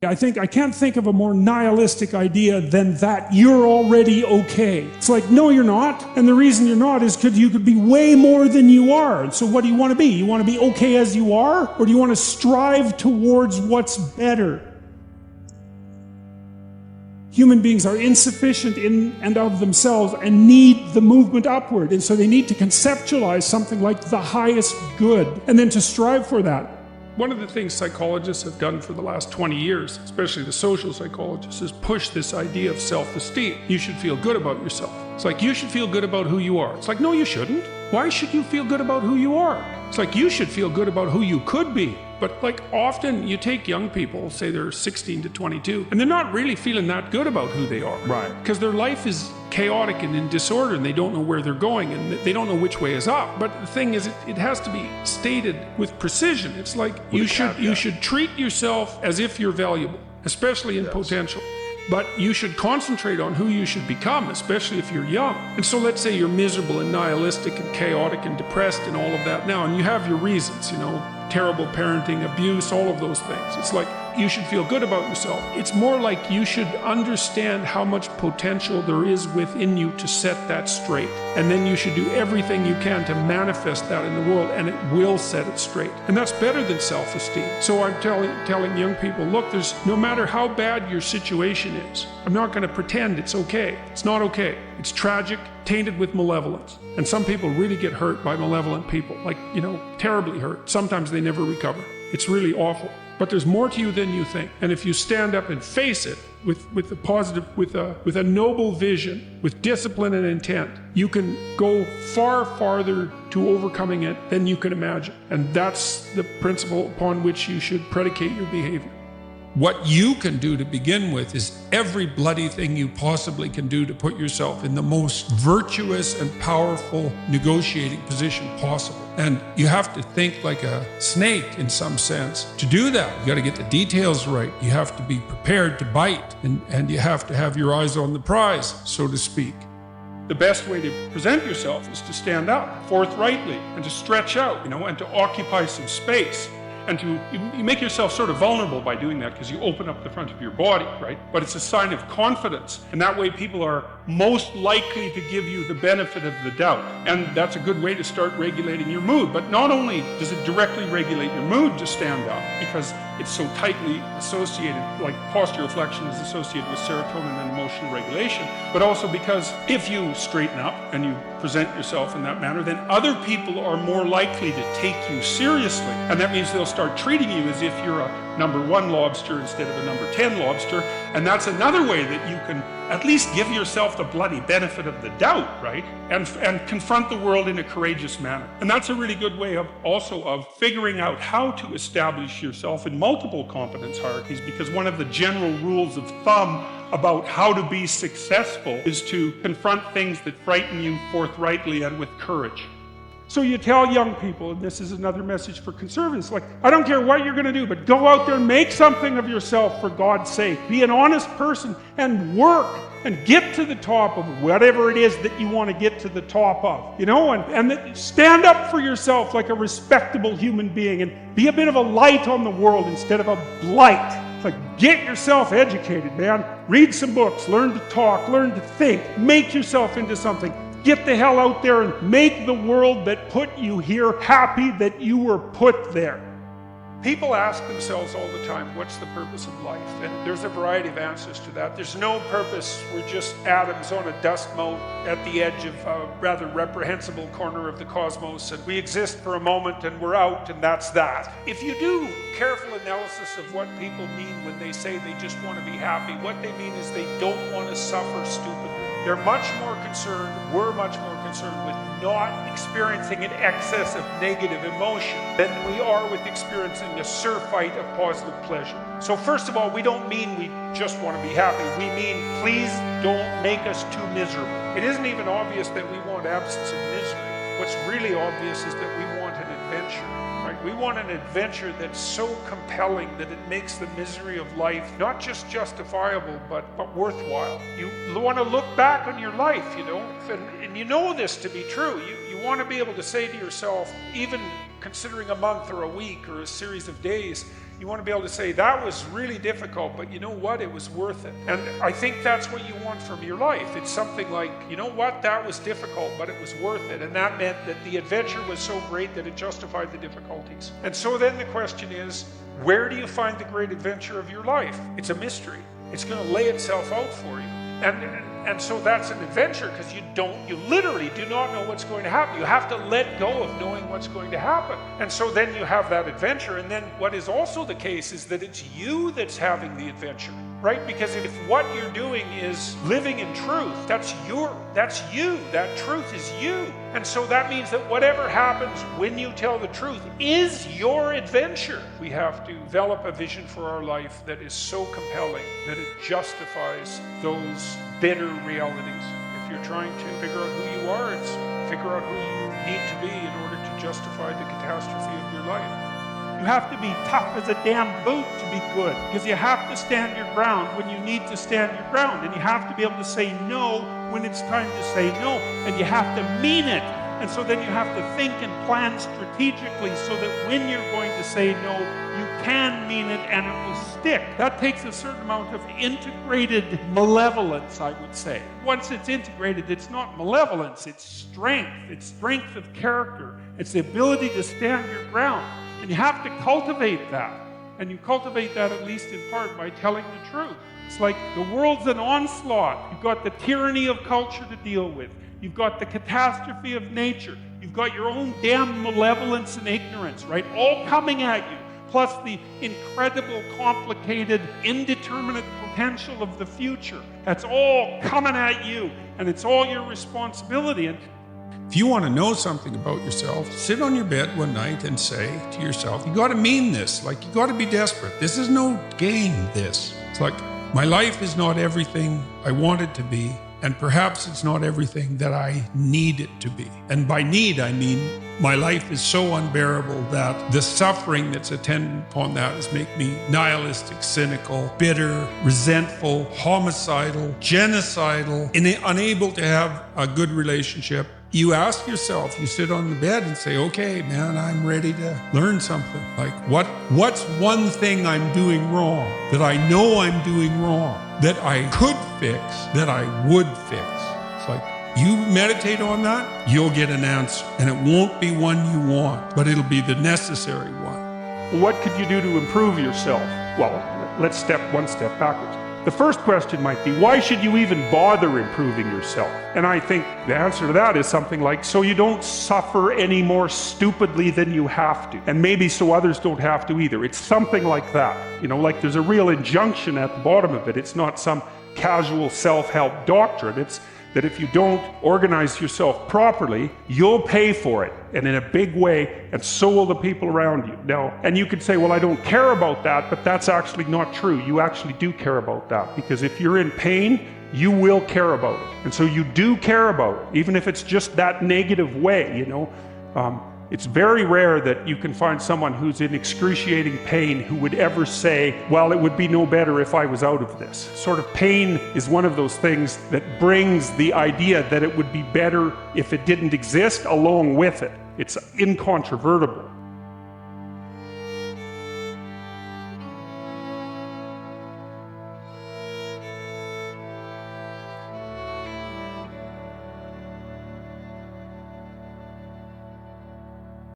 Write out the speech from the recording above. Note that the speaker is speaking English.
I can't think of a more nihilistic idea than that you're already okay. It's like, no, you're not. And the reason you're not is because you could be way more than you are. And so what do you want to be? You want to be okay as you are? Or do you want to strive towards what's better? Human beings are insufficient in and of themselves and need the movement upward. And so they need to conceptualize something like the highest good and then to strive for that. One of the things psychologists have done for the last 20 years, especially the social psychologists, is push this idea of self-esteem. You should feel good about yourself. It's like, you should feel good about who you are. It's like, no, you shouldn't. Why should you feel good about who you are? It's like, you should feel good about who you could be. But like, often you take young people, say they're 16 to 22, and they're not really feeling that good about who they are. Right. Because their life is chaotic and in disorder, and they don't know where they're going, and they don't know which way is up. But the thing is, it has to be stated with precision. It's like, you should treat yourself as if you're valuable, especially in potential. But you should concentrate on who you should become, especially if you're young. And so let's say you're miserable and nihilistic and chaotic and depressed and all of that now, and you have your reasons, terrible parenting, abuse, all of those things. It's like, you should feel good about yourself. It's more like you should understand how much potential there is within you to set that straight. And then you should do everything you can to manifest that in the world, and it will set it straight. And that's better than self-esteem. So I'm telling young people, look, no matter how bad your situation is, I'm not going to pretend it's okay. It's not okay. It's tragic, tainted with malevolence. And some people really get hurt by malevolent people, like, terribly hurt. Sometimes they never recover. It's really awful. But there's more to you than you think. And if you stand up and face it with a positive, with a noble vision, with discipline and intent, you can go far farther to overcoming it than you can imagine. And that's the principle upon which you should predicate your behavior. What you can do to begin with is every bloody thing you possibly can do to put yourself in the most virtuous and powerful negotiating position possible. And you have to think like a snake in some sense. To do that, you got to get the details right. You have to be prepared to bite, and you have to have your eyes on the prize, so to speak. The best way to present yourself is to stand up forthrightly and to stretch out, and to occupy some space. And you make yourself sort of vulnerable by doing that, because you open up the front of your body, right? But it's a sign of confidence. And that way people are most likely to give you the benefit of the doubt. And that's a good way to start regulating your mood. But not only does it directly regulate your mood to stand up, because it's so tightly associated, like postural flexion is associated with serotonin and emotional regulation, but also because if you straighten up and you present yourself in that manner, then other people are more likely to take you seriously. And that means they'll start treating you as if you're a number 1 lobster instead of a number 10 lobster. And that's another way that you can at least give yourself the bloody benefit of the doubt, right? And confront the world in a courageous manner. And that's a really good way of figuring out how to establish yourself in multiple competence hierarchies, because one of the general rules of thumb about how to be successful is to confront things that frighten you forthrightly and with courage. So you tell young people, and this is another message for conservatives, like, I don't care what you're going to do, but go out there and make something of yourself for God's sake. Be an honest person and work and get to the top of whatever it is that you want to get to the top of, and stand up for yourself like a respectable human being and be a bit of a light on the world instead of a blight. It's like, get yourself educated, man. Read some books, learn to talk, learn to think, make yourself into something. Get the hell out there and make the world that put you here happy that you were put there. People ask themselves all the time, what's the purpose of life? And there's a variety of answers to that. There's no purpose. We're just atoms on a dust mote at the edge of a rather reprehensible corner of the cosmos, and we exist for a moment and we're out, and that's that. If you do careful analysis of what people mean when they say they just want to be happy, what they mean is they don't want to suffer stupidly. They're much more concerned, we're much more concerned with not experiencing an excess of negative emotion than we are with experiencing a surfeit of positive pleasure. So first of all, we don't mean we just want to be happy. We mean, please don't make us too miserable. It isn't even obvious that we want absence of misery. What's really obvious is that we want an adventure. Right? We want an adventure that's so compelling that it makes the misery of life not just justifiable, but worthwhile. You want to look back on your life, and you know this to be true. You want to be able to say to yourself, even considering a month or a week or a series of days, You want to be able to say, that was really difficult, but you know what? It was worth it. And I think that's what you want from your life. It's something like, you know what? That was difficult, but it was worth it. And that meant that the adventure was so great that it justified the difficulties. And so then the question is, where do you find the great adventure of your life? It's a mystery. It's going to lay itself out for you. And so that's an adventure, because you literally do not know what's going to happen. You have to let go of knowing what's going to happen. And so then you have that adventure. And then what is also the case is that it's you that's having the adventure, right? Because if what you're doing is living in truth, that's you, that truth is you. And so that means that whatever happens when you tell the truth is your adventure. We have to develop a vision for our life that is so compelling that it justifies those bitter realities. If you're trying to figure out who you are, it's figure out who you need to be in order to justify the catastrophe of your life. You have to be tough as a damn boot to be good, because you have to stand your ground when you need to stand your ground, and you have to be able to say no when it's time to say no, and you have to mean it. And so then you have to think and plan strategically so that when you're going to say no, you can mean it and it will stick. That takes a certain amount of integrated malevolence, I would say. Once it's integrated, it's not malevolence, it's strength. It's strength of character. It's the ability to stand your ground. And you have to cultivate that. And you cultivate that at least in part by telling the truth. It's like the world's an onslaught. You've got the tyranny of culture to deal with. You've got the catastrophe of nature. You've got your own damn malevolence and ignorance, right? All coming at you. Plus the incredible, complicated, indeterminate potential of the future. That's all coming at you. And it's all your responsibility. And if you want to know something about yourself, sit on your bed one night and say to yourself, you got to mean this. Like, you got to be desperate. This is no game, this. It's like, my life is not everything I want it to be. And perhaps it's not everything that I need it to be. And by need, I mean my life is so unbearable that the suffering that's attendant upon that has made me nihilistic, cynical, bitter, resentful, homicidal, genocidal, unable to have a good relationship. You ask yourself, you sit on the bed and say, okay, man, I'm ready to learn something. Like, what's one thing I'm doing wrong that I know I'm doing wrong, that I could fix, that I would fix? It's like, you meditate on that, you'll get an answer. And it won't be one you want, but it'll be the necessary one. what could you do to improve yourself? Well, let's step one step backwards. The first question might be, why should you even bother improving yourself? And I think the answer to that is something like, so you don't suffer any more stupidly than you have to. And maybe so others don't have to either. It's something like that. You know, like there's a real injunction at the bottom of it. It's not some casual self-help doctrine. It's that if you don't organize yourself properly, you'll pay for it, and in a big way, and so will the people around you. Now, and you could say, well, I don't care about that, but that's actually not true. You actually do care about that, because if you're in pain, you will care about it. And so you do care about it, even if it's just that negative way, you know. It's very rare that you can find someone who's in excruciating pain who would ever say, well, it would be no better if I was out of this. Sort of pain is one of those things that brings the idea that it would be better if it didn't exist along with it. It's incontrovertible.